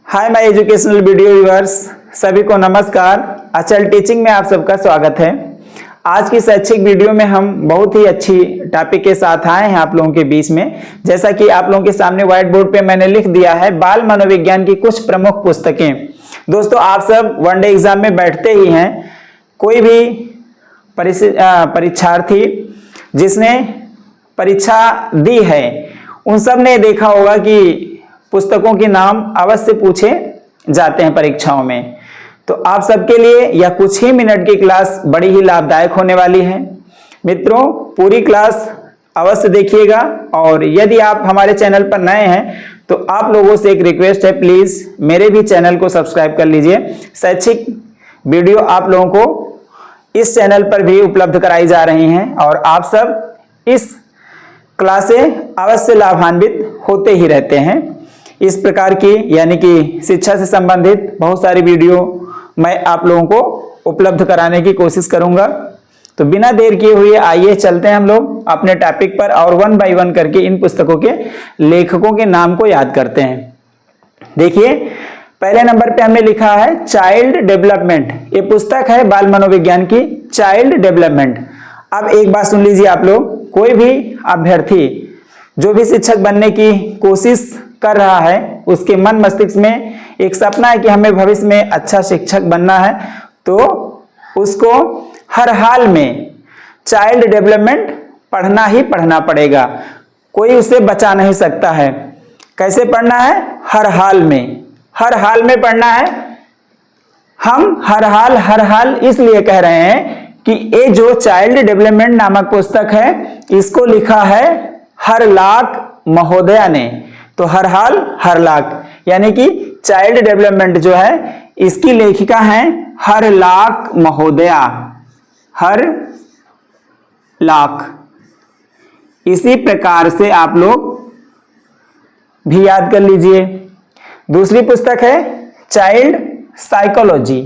Hi my educational video viewers, सभी को नमस्कार। अचल टीचिंग में आप सबका स्वागत है। आज की शैक्षिक वीडियो में हम बहुत ही अच्छी टॉपिक के साथ आए हैं आप लोगों के बीच में। जैसा कि आप लोगों के सामने व्हाइट बोर्ड पे मैंने लिख दिया है, बाल मनोविज्ञान की कुछ प्रमुख पुस्तकें। दोस्तों, आप सब वनडे एग्जाम में बैठते ही हैं। कोई भी परीक्षार्थी जिसने परीक्षा दी है उन सब ने देखा होगा कि पुस्तकों के नाम अवश्य पूछे जाते हैं परीक्षाओं में। तो आप सबके लिए यह कुछ ही मिनट की क्लास बड़ी ही लाभदायक होने वाली है। मित्रों, पूरी क्लास अवश्य देखिएगा। और यदि आप हमारे चैनल पर नए हैं तो आप लोगों से एक रिक्वेस्ट है, प्लीज मेरे भी चैनल को सब्सक्राइब कर लीजिए। शैक्षिक वीडियो आप लोगों को इस चैनल पर भी उपलब्ध कराई जा रही हैं और आप सब इस क्लास से अवश्य लाभान्वित होते ही रहते हैं। इस प्रकार की यानी कि शिक्षा से संबंधित बहुत सारी वीडियो मैं आप लोगों को उपलब्ध कराने की कोशिश करूंगा। तो बिना देर किए हुए आइए चलते हैं हम लोग अपने टॉपिक पर और वन बाय वन करके इन पुस्तकों के लेखकों के नाम को याद करते हैं। देखिए, पहले नंबर पे हमने लिखा है चाइल्ड डेवलपमेंट। ये पुस्तक है बाल मनोविज्ञान की, चाइल्ड डेवलपमेंट। अब एक बात सुन लीजिए आप लोग, कोई भी अभ्यर्थी जो भी शिक्षक बनने की कोशिश कर रहा है उसके मन मस्तिष्क में एक सपना है कि हमें भविष्य में अच्छा शिक्षक बनना है, तो उसको हर हाल में चाइल्ड डेवलपमेंट पढ़ना ही पढ़ना पड़ेगा। कोई उसे बचा नहीं सकता है। कैसे पढ़ना है? हर हाल में पढ़ना है। हम हर हाल इसलिए कह रहे हैं कि ये जो चाइल्ड डेवलपमेंट नामक पुस्तक है इसको लिखा है हरलाख महोदया ने। तो हर हाल हर लाख यानी कि चाइल्ड डेवलपमेंट जो है इसकी लेखिका है हरलाख महोदया। हरलाख। इसी प्रकार से आप लोग भी याद कर लीजिए। दूसरी पुस्तक है चाइल्ड साइकोलॉजी।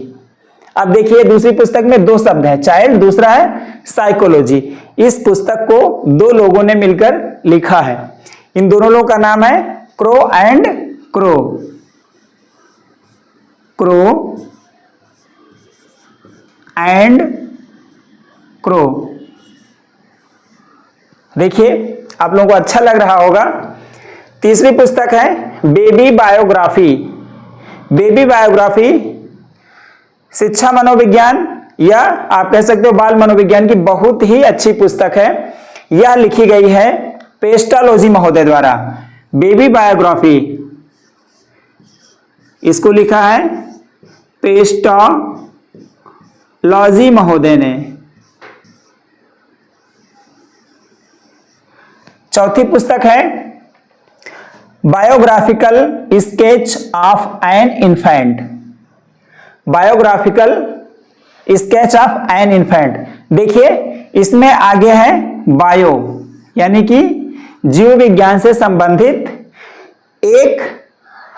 अब देखिए, दूसरी पुस्तक में दो शब्द हैं, चाइल्ड, दूसरा है साइकोलॉजी। इस पुस्तक को दो लोगों ने मिलकर लिखा है। इन दोनों लोगों का नाम है crow and crow. Crow and crow. देखिए, आप लोगों को अच्छा लग रहा होगा। तीसरी पुस्तक है बेबी बायोग्राफी। बेबी बायोग्राफी शिक्षा मनोविज्ञान या आप कह सकते हो बाल मनोविज्ञान की बहुत ही अच्छी पुस्तक है। यह लिखी गई है पेस्टालॉजी महोदय द्वारा। बेबी बायोग्राफी इसको लिखा है पेस्टालॉजी महोदय ने। चौथी पुस्तक है biographical sketch of an infant. Biographical sketch of an infant. देखिए, इसमें आगे है बायो यानी कि जीव विज्ञान से संबंधित एक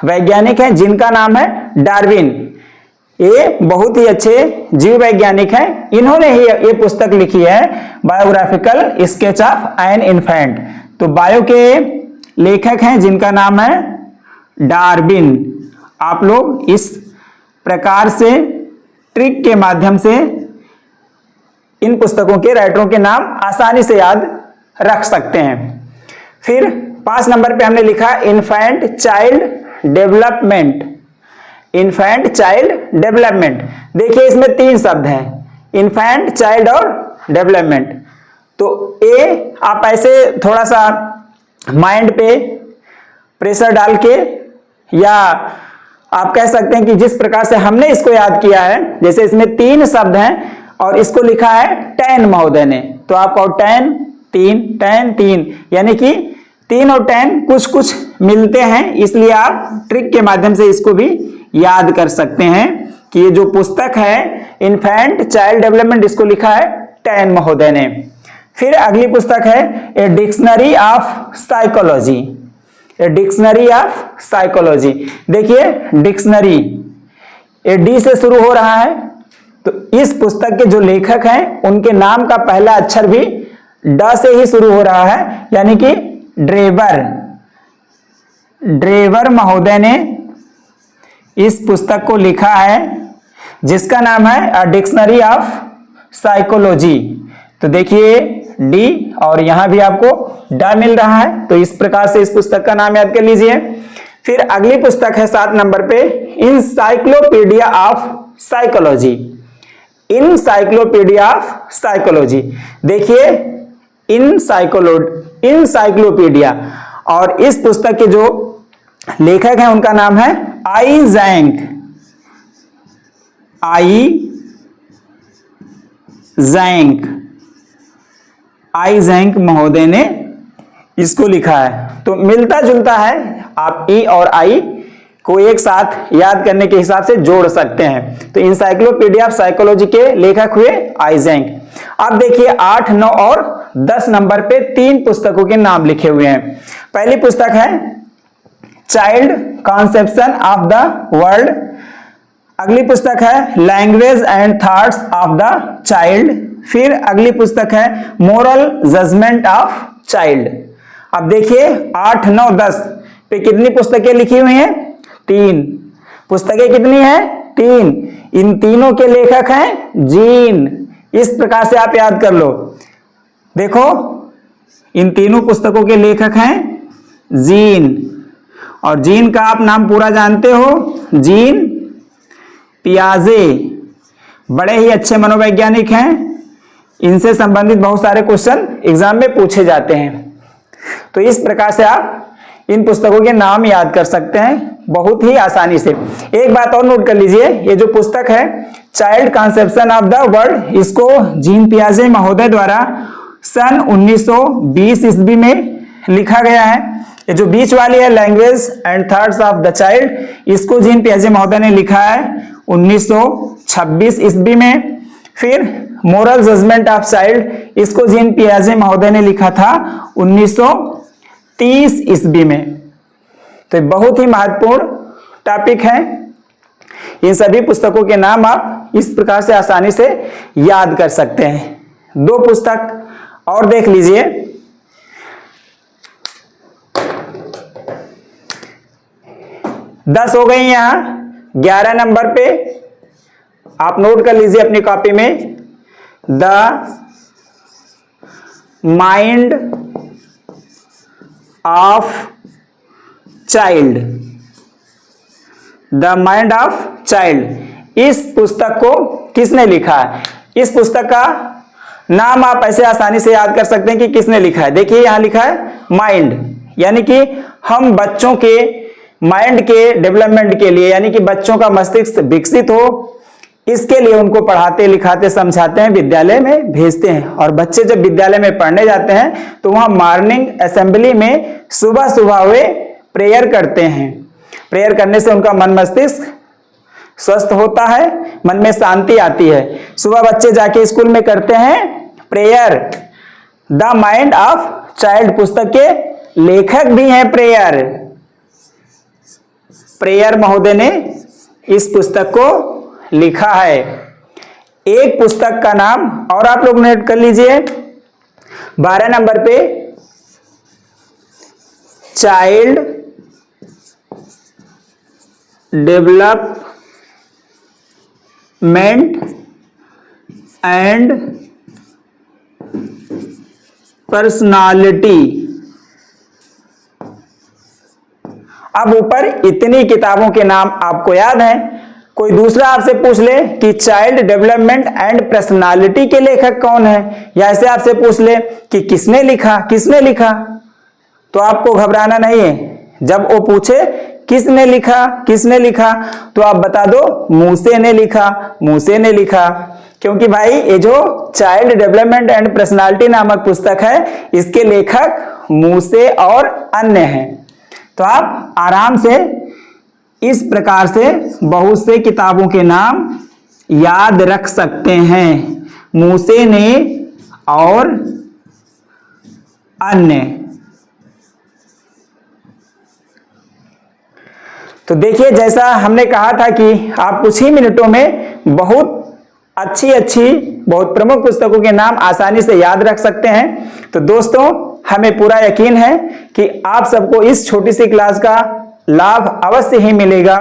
वैज्ञानिक है जिनका नाम है डार्विन। ये बहुत ही अच्छे जीव वैज्ञानिक हैं। इन्होंने ही ये पुस्तक लिखी है biographical sketch of an infant. तो बायो के लेखक हैं जिनका नाम है डार्विन। आप लोग इस प्रकार से ट्रिक के माध्यम से इन पुस्तकों के राइटरों के नाम आसानी से याद रख सकते हैं। फिर 5 नंबर पे हमने लिखा infant child development. Infant child development. देखिए, इसमें 3 शब्द हैं, इन्फेंट, चाइल्ड और डेवलपमेंट। तो ये आप ऐसे थोड़ा सा माइंड पे प्रेशर डाल के या आप कह सकते हैं कि जिस प्रकार से हमने इसको याद किया है, जैसे इसमें 3 शब्द हैं और इसको लिखा है टैन महोदय ने, तो आपको टैन 3 यानी कि 3 और 10 कुछ कुछ मिलते हैं, इसलिए आप ट्रिक के माध्यम से इसको भी याद कर सकते हैं कि ये जो पुस्तक है इन्फेंट चाइल्ड डेवलपमेंट, इसको लिखा है टैन महोदय ने। फिर अगली पुस्तक है a dictionary of psychology. A dictionary of psychology. देखिए, डिक्शनरी ए डी से शुरू हो रहा है, तो इस पुस्तक के जो लेखक हैं उनके नाम का पहला अक्षर भी ड से ही शुरू हो रहा है, यानी कि ड्रेवर। ड्रेवर महोदय ने इस पुस्तक को लिखा है जिसका नाम है अ डिक्शनरी ऑफ साइकोलॉजी। तो देखिए डी और यहां भी आपको डा मिल रहा है, तो इस प्रकार से इस पुस्तक का नाम याद कर लीजिए। फिर अगली पुस्तक है 7 नंबर पे encyclopaedia of psychology. Encyclopaedia of psychology, देखिए इनसाइक्लोपीडिया, और इस पुस्तक के जो लेखक हैं उनका नाम है आई ज़ैंग महोदय ने इसको लिखा है। तो मिलता जुलता है, आप ई और आई को एक साथ याद करने के हिसाब से जोड़ सकते हैं। तो इनसाइक्लोपीडिया ऑफ साइकोलॉजी के लेखक हुए आई ज़ैंग। अब देखिए 8, 9 और 10 नंबर पे 3 पुस्तकों के नाम लिखे हुए हैं। पहली पुस्तक है child conception of the world. अगली पुस्तक है language and thoughts of the child. फिर अगली पुस्तक है मोरल जजमेंट ऑफ चाइल्ड। अब देखिए 8, 9, 10 पे कितनी पुस्तकें लिखी हुई हैं? 3 पुस्तकें। कितनी हैं? 3। इन तीनों के लेखक हैं जीन। इस प्रकार से आप याद कर लो। देखो इन तीनों पुस्तकों के लेखक हैं जीन, और जीन का आप नाम पूरा जानते हो, जीन पियाजे। बड़े ही अच्छे मनोवैज्ञानिक हैं, इनसे संबंधित बहुत सारे क्वेश्चन एग्जाम में पूछे जाते हैं। तो इस प्रकार से आप इन पुस्तकों के नाम याद कर सकते हैं बहुत ही आसानी से। एक बात और नोट कर लीजिए, ये जो पुस्तक है child conception of the world, इसको जीन पियाजे महोदय द्वारा सन 1920 ईस्वी में लिखा गया है। ये जो बीच वाली है language and thoughts of the child, इसको जीन पियाजे महोदय ने लिखा है 1926 ईस्वी में। फिर मोरल जजमेंट ऑफ चाइल्ड, इसको जीन पियाजे महोदय ने लिखा था 1930 ईस्वी में। तो बहुत ही महत्वपूर्ण टॉपिक है। इन सभी पुस्तकों के नाम आप इस प्रकार से आसानी से याद कर सकते हैं। 2 पुस्तक और देख लीजिए। दस हो गई यहां। 11 नंबर पे आप नोट कर लीजिए अपनी कॉपी में, the mind of child. The mind of child, इस पुस्तक को किसने लिखा है? इस पुस्तक का नाम आप ऐसे आसानी से याद कर सकते हैं कि किसने लिखा है। देखिए यहां लिखा है माइंड, यानी कि हम बच्चों के माइंड के डेवलपमेंट के लिए, यानी कि बच्चों का मस्तिष्क विकसित हो, इसके लिए उनको पढ़ाते लिखाते समझाते हैं, विद्यालय में भेजते हैं। और बच्चे जब विद्यालय में पढ़ने जाते हैं तो वहां मॉर्निंग असेंबली में सुबह सुबह वे प्रेयर करते हैं। प्रेयर करने से उनका मन मस्तिष्क स्वस्थ होता है, मन में शांति आती है। सुबह बच्चे जाके स्कूल में करते हैं prayer. The mind of child पुस्तक के लेखक भी हैं प्रेयर महोदय ने इस पुस्तक को लिखा है। एक पुस्तक का नाम और आप लोग नोट कर लीजिए 12 नंबर पे, चाइल्ड डेवलपमेंट एंड पर्सनालिटी। अब ऊपर इतनी किताबों के नाम आपको याद हैं। कोई दूसरा आपसे पूछ ले कि चाइल्ड डेवलपमेंट एंड पर्सनालिटी के लेखक कौन है, या ऐसे आपसे पूछ ले कि किसने लिखा, तो आपको घबराना नहीं है। जब वो पूछे किसने लिखा तो आप बता दो मूसे ने लिखा। क्योंकि भाई ये जो चाइल्ड डेवलपमेंट एंड पर्सनालिटी नामक पुस्तक है, इसके लेखक मूसे और अन्य हैं। तो आप आराम से इस प्रकार से बहुत से किताबों के नाम याद रख सकते हैं, मूसे ने और अन्य। तो देखिए जैसा हमने कहा था कि आप कुछ ही मिनटों में बहुत अच्छी बहुत प्रमुख पुस्तकों के नाम आसानी से याद रख सकते हैं। तो दोस्तों हमें पूरा यकीन है कि आप सबको इस छोटी सी क्लास का लाभ अवश्य ही मिलेगा।